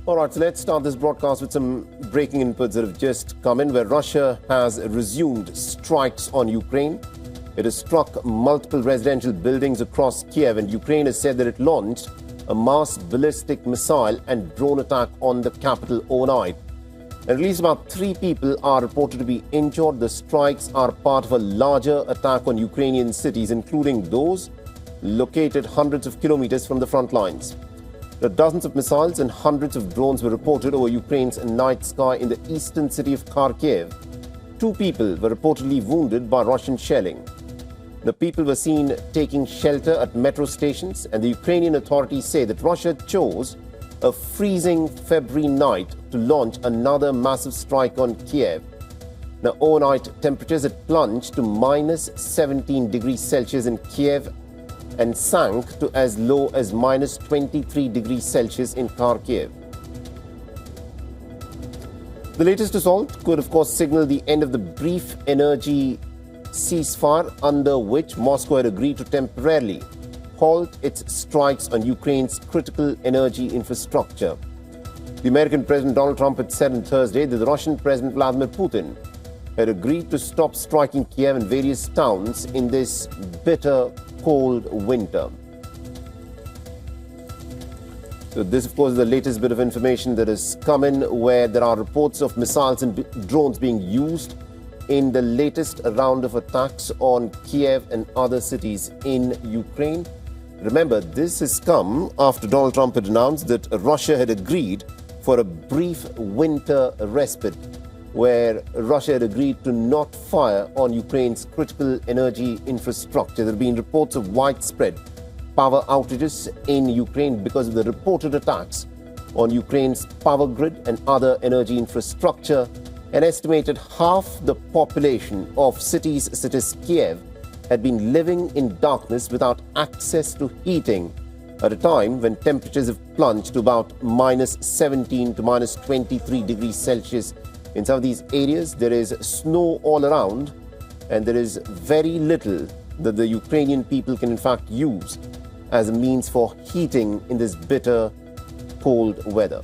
All right, so let's start this broadcast with some breaking inputs that have just come in, where Russia has resumed strikes on Ukraine. It has struck multiple residential buildings across Kiev, and Ukraine has said that it launched a mass ballistic missile and drone attack on the capital overnight. And at least about 3 people are reported to be injured. The strikes are part of a larger attack on Ukrainian cities, including those located hundreds of kilometers from the front lines. Dozens of missiles and hundreds of drones were reported over Ukraine's night sky in the eastern city of Kharkiv. 2 people were reportedly wounded by Russian shelling. The people were seen taking shelter at metro stations, and the Ukrainian authorities say that Russia chose a freezing February night to launch another massive strike on Kiev. Now, overnight temperatures had plunged to minus 17 degrees Celsius in Kiev and sank to as low as minus 23 degrees Celsius in Kharkiv. The latest assault could, of course, signal the end of the brief energy ceasefire under which Moscow had agreed to temporarily halt its strikes on Ukraine's critical energy infrastructure. The American President Donald Trump had said on Thursday that the Russian President Vladimir Putin had agreed to stop striking Kiev and various towns in this bitter cold winter. So this, of course, is the latest bit of information that has come in, where there are reports of missiles and drones being used in the latest round of attacks on Kiev and other cities in Ukraine. Remember, this has come after Donald Trump had announced that Russia had agreed for a brief winter respite, where Russia had agreed to not fire on Ukraine's critical energy infrastructure. There have been reports of widespread power outages in Ukraine because of the reported attacks on Ukraine's power grid and other energy infrastructure. An estimated half the population of cities such as Kiev had been living in darkness without access to heating at a time when temperatures have plunged to about minus 17 to minus 23 degrees Celsius. In some of these areas, there is snow all around, and there is very little that the Ukrainian people can in fact use as a means for heating in this bitter, cold weather.